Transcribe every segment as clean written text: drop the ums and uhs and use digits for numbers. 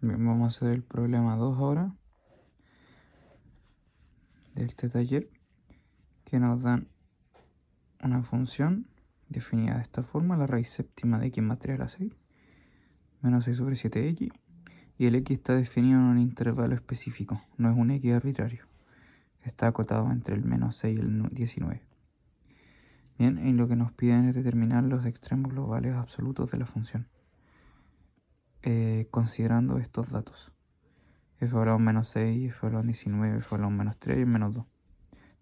Bien, vamos a hacer el problema 2 ahora de este taller, que nos dan una función definida de esta forma: la raíz séptima de x más 3 a la 6 menos 6 sobre 7x, y el x está definido en un intervalo específico, no es un x arbitrario, está acotado entre el menos 6 y el 19. Bien, y lo que nos piden es determinar los extremos globales absolutos de la función, considerando estos datos: f valor menos 6, f valor 19, f valor menos 3 y menos 2.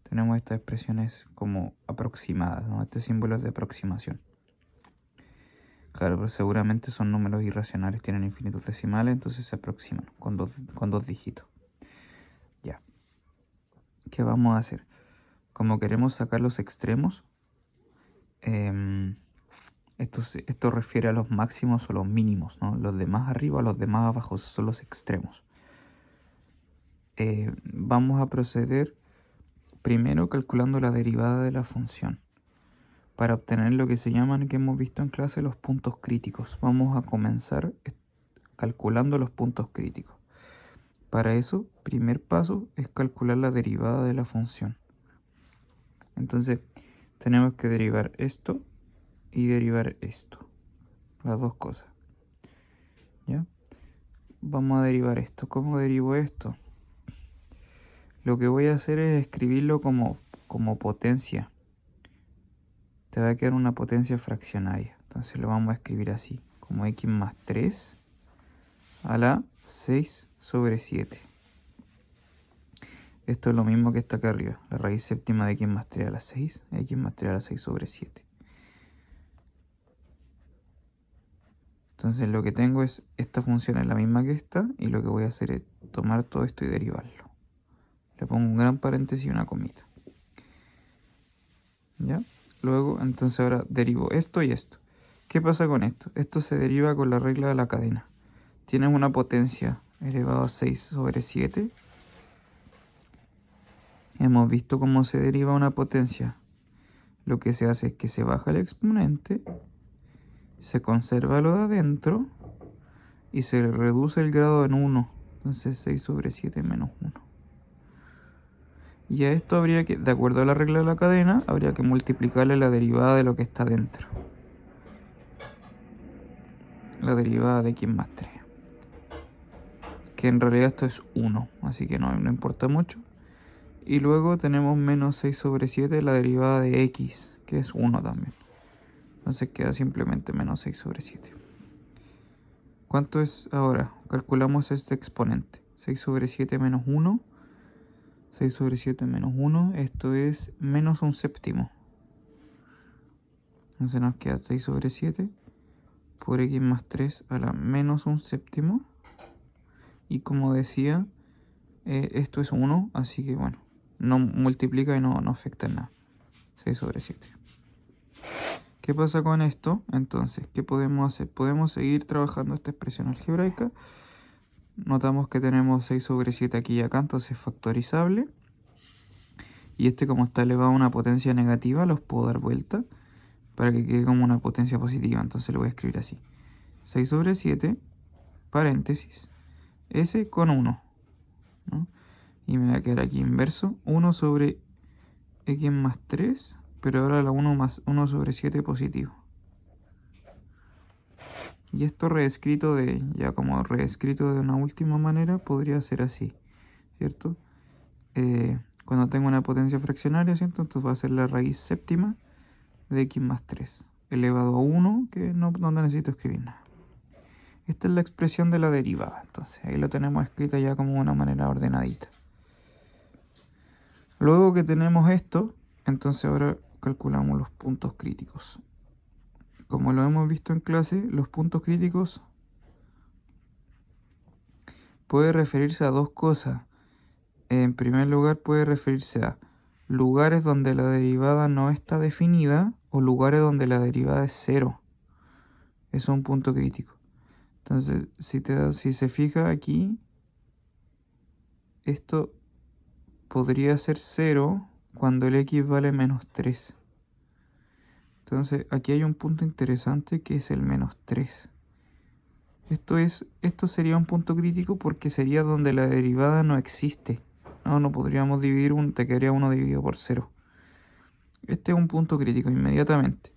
Tenemos estas expresiones como aproximadas, ¿no? Este símbolo es de aproximación. Claro, pero seguramente son números irracionales, tienen infinitos decimales, entonces se aproximan con dos dígitos. Ya. ¿Qué vamos a hacer? Como queremos sacar los extremos, esto refiere a los máximos o los mínimos, ¿no? Los de más arriba o los de más abajo, esos son los extremos. Vamos a proceder primero calculando la derivada de la función, para obtener lo que se llaman, que hemos visto en clase, los puntos críticos. Vamos a comenzar calculando los puntos críticos. Para eso, primer paso es calcular la derivada de la función. Entonces, tenemos que derivar esto y derivar esto, las dos cosas. ¿Ya? Vamos a derivar esto. ¿Cómo derivo esto? Lo que voy a hacer es escribirlo como potencia. Te va a quedar una potencia fraccionaria. Entonces lo vamos a escribir así, como x más 3 a la 6 sobre 7. Esto es lo mismo que está acá arriba, la raíz séptima de x más 3 a la 6, x más 3 a la 6 sobre 7. Entonces lo que tengo es, esta función es la misma que esta, y lo que voy a hacer es tomar todo esto y derivarlo. Le pongo un gran paréntesis y una comita. ¿Ya? Luego, entonces ahora derivo esto y esto. ¿Qué pasa con esto? Esto se deriva con la regla de la cadena. Tienes una potencia elevado a 6 sobre 7. Hemos visto cómo se deriva una potencia. Lo que se hace es que se baja el exponente, se conserva lo de adentro y se reduce el grado en 1. Entonces 6 sobre 7 menos 1. Y a esto habría que, de acuerdo a la regla de la cadena, habría que multiplicarle la derivada de lo que está dentro. La derivada de x más 3. Que en realidad esto es 1, así que no importa mucho. Y luego tenemos menos 6 sobre 7, la derivada de x, que es 1 también. Entonces queda simplemente menos 6 sobre 7. ¿Cuánto es ahora? Calculamos este exponente. 6 sobre 7 menos 1. 6 sobre 7 menos 1. Esto es menos un séptimo. Entonces nos queda 6 sobre 7 por x más 3 a la menos un séptimo. Y como decía, esto es 1, así que bueno, no multiplica y no afecta en nada. 6 sobre 7. ¿Qué pasa con esto? Entonces, ¿qué podemos hacer? Podemos seguir trabajando esta expresión algebraica. Notamos que tenemos 6 sobre 7 aquí y acá, entonces es factorizable. Y como está elevado a una potencia negativa, los puedo dar vuelta para que quede como una potencia positiva. Entonces lo voy a escribir así: 6 sobre 7, paréntesis, s con 1, ¿no? Y me va a quedar aquí inverso, 1 sobre x más 3, pero ahora la 1 más 1 sobre 7 positivo. Y esto reescrito como reescrito de una última manera, podría ser así, ¿cierto? Cuando tengo una potencia fraccionaria, ¿cierto? Entonces va a ser la raíz séptima de x más 3, elevado a 1, que no necesito escribir nada. Esta es la expresión de la derivada, entonces ahí lo tenemos escrita ya como de una manera ordenadita. Luego que tenemos esto, entonces ahora calculamos los puntos críticos. Como lo hemos visto en clase, los puntos críticos puede referirse a dos cosas. En primer lugar, puede referirse a lugares donde la derivada no está definida o lugares donde la derivada es 0. Eso es un punto crítico. Entonces, si se fija aquí, esto podría ser 0 cuando el x vale menos 3. Entonces, aquí hay un punto interesante que es el menos 3. Esto sería un punto crítico porque sería donde la derivada no existe. No podríamos dividir te quedaría 1 dividido por 0. Este es un punto crítico inmediatamente,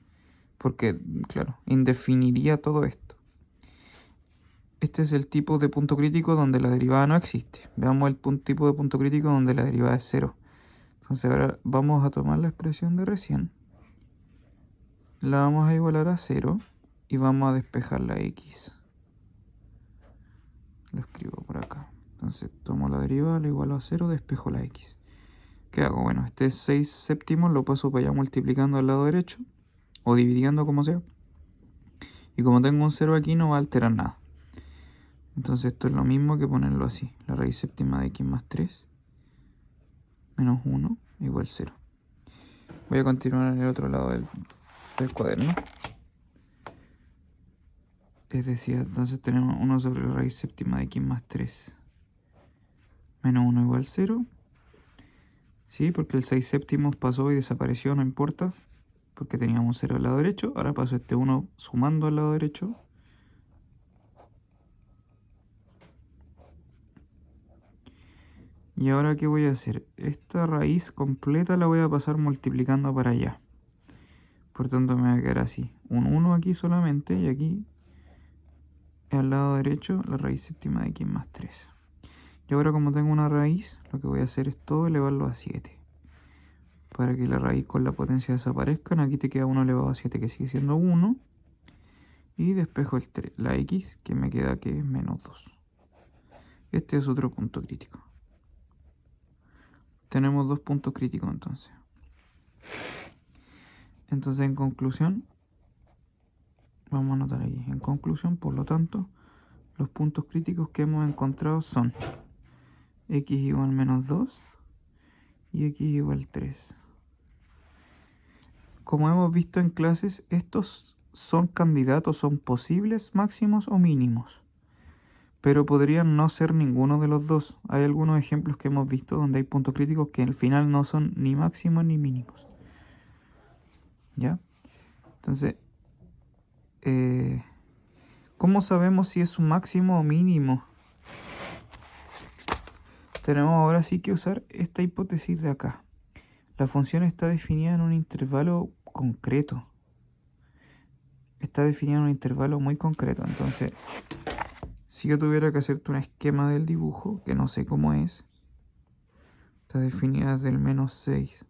porque, claro, indefiniría todo esto. Este es el tipo de punto crítico donde la derivada no existe. Veamos el tipo de punto crítico donde la derivada es 0. Entonces ahora vamos a tomar la expresión de recién, la vamos a igualar a 0 y vamos a despejar la x. Lo escribo por acá. Entonces tomo la derivada, la igualo a 0, despejo la x. ¿Qué hago? Bueno, este es 6 séptimos, lo paso para allá multiplicando al lado derecho, o dividiendo como sea. Y como tengo un 0 aquí, no va a alterar nada. Entonces esto es lo mismo que ponerlo así. La raíz séptima de x más 3 menos 1 igual 0. Voy a continuar en el otro lado del cuaderno. Es decir, entonces tenemos 1 sobre la raíz séptima de x más 3 menos 1 igual 0. Sí, porque el 6 séptimos pasó y desapareció, no importa, porque teníamos 0 al lado derecho. Ahora paso este 1 sumando al lado derecho. Y ahora, ¿qué voy a hacer? Esta raíz completa la voy a pasar multiplicando para allá. Por tanto, me va a quedar así. Un 1 aquí solamente, y aquí, al lado derecho, la raíz séptima de x más 3. Y ahora, como tengo una raíz, lo que voy a hacer es todo elevarlo a 7. Para que la raíz con la potencia desaparezcan. Aquí te queda 1 elevado a 7, que sigue siendo 1. Y despejo la x, que me queda que es menos 2. Este es otro punto crítico. Tenemos 2 puntos críticos entonces. Entonces, en conclusión, vamos a anotar aquí. En conclusión, por lo tanto, los puntos críticos que hemos encontrado son x igual menos 2 y x igual 3. Como hemos visto en clases, estos son candidatos, son posibles máximos o mínimos, pero podrían no ser ninguno de los dos. Hay algunos ejemplos que hemos visto donde hay puntos críticos que al final no son ni máximos ni mínimos. ¿Ya? Entonces, ¿cómo sabemos si es un máximo o mínimo? Tenemos ahora sí que usar esta hipótesis de acá. La función está definida en un intervalo concreto. Está definida en un intervalo muy concreto. Entonces, si yo tuviera que hacerte un esquema del dibujo, que no sé cómo es, está definida desde el menos 6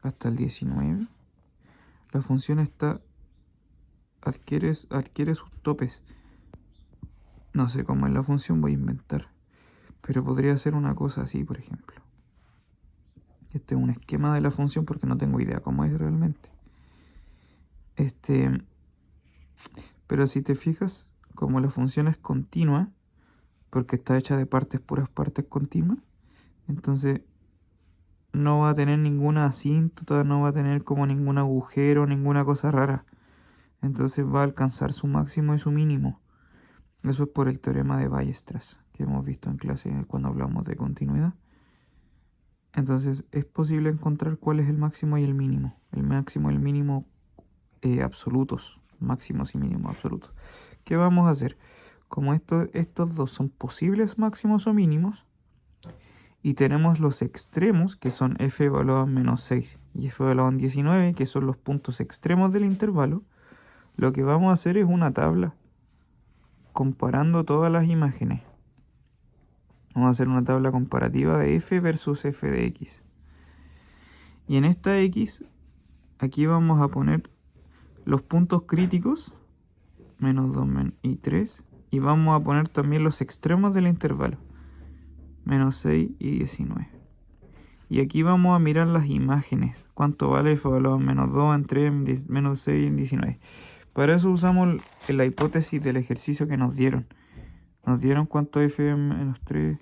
hasta el 19. La función adquiere sus topes. No sé cómo es la función, voy a inventar. Pero podría ser una cosa así, por ejemplo. Este es un esquema de la función porque no tengo idea cómo es realmente. Pero si te fijas, como la función es continua, porque está hecha de puras partes continuas, entonces no va a tener ninguna asíntota, no va a tener como ningún agujero, ninguna cosa rara. Entonces va a alcanzar su máximo y su mínimo. Eso es por el teorema de Weierstrass, que hemos visto en clase cuando hablamos de continuidad. Entonces es posible encontrar cuál es el máximo y el mínimo. El máximo y el mínimo absolutos, máximos y mínimos absolutos. ¿Qué vamos a hacer? Como estos dos son posibles máximos o mínimos, y tenemos los extremos, que son f evaluado en menos 6 y f evaluado en 19, que son los puntos extremos del intervalo, lo que vamos a hacer es una tabla comparando todas las imágenes. Vamos a hacer una tabla comparativa de f versus f de x. Y en esta x, aquí vamos a poner los puntos críticos, menos 2 y 3, y vamos a poner también los extremos del intervalo, menos 6 y 19. Y aquí vamos a mirar las imágenes, cuánto vale f evaluado en menos 2, en 3, en menos 6 y en 19. Para eso usamos la hipótesis del ejercicio que nos dieron. Nos dieron cuánto f en menos 3,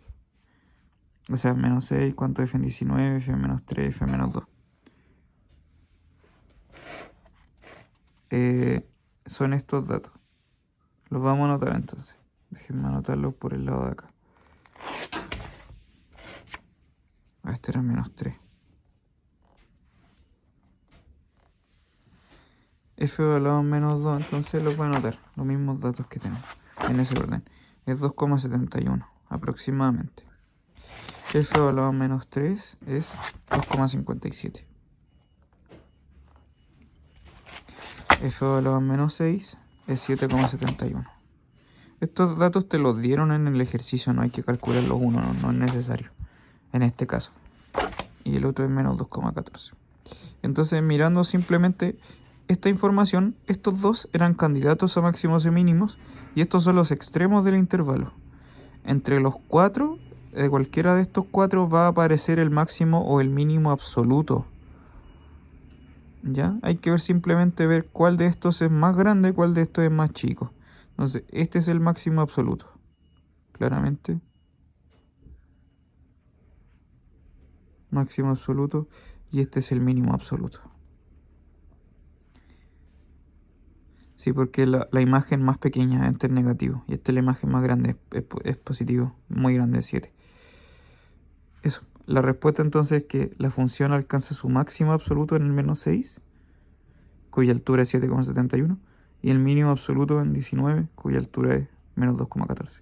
o sea, menos 6, cuánto f en 19, f en menos 3, f en menos 2. Son estos datos. Los vamos a anotar entonces. Déjenme anotarlos por el lado de acá. Este era menos 3. F evaluado en menos 2, entonces los voy a anotar. Los mismos datos que tenemos. en ese orden. Es 2,71 aproximadamente. F elevado a menos 3 es 2,57. F elevado a menos 6 es 7,71. Estos datos te los dieron en el ejercicio, no hay que calcularlos uno, no es necesario en este caso. Y el otro es menos 2,14. Entonces, mirando simplemente esta información, estos dos eran candidatos a máximos y mínimos, y estos son los extremos del intervalo. Entre los cuatro, cualquiera de estos cuatro va a aparecer el máximo o el mínimo absoluto. ¿Ya? Hay que ver simplemente ver cuál de estos es más grande, cuál de estos es más chico. Entonces, este es el máximo absoluto. Claramente. Máximo absoluto. Y este es el mínimo absoluto. Sí, porque la imagen más pequeña este es negativo. Y esta es la imagen más grande, es positivo. Muy grande, 7. Eso. La respuesta entonces es que la función alcanza su máximo absoluto en el menos 6, cuya altura es 7,71. Y el mínimo absoluto en 19, cuya altura es menos 2,14.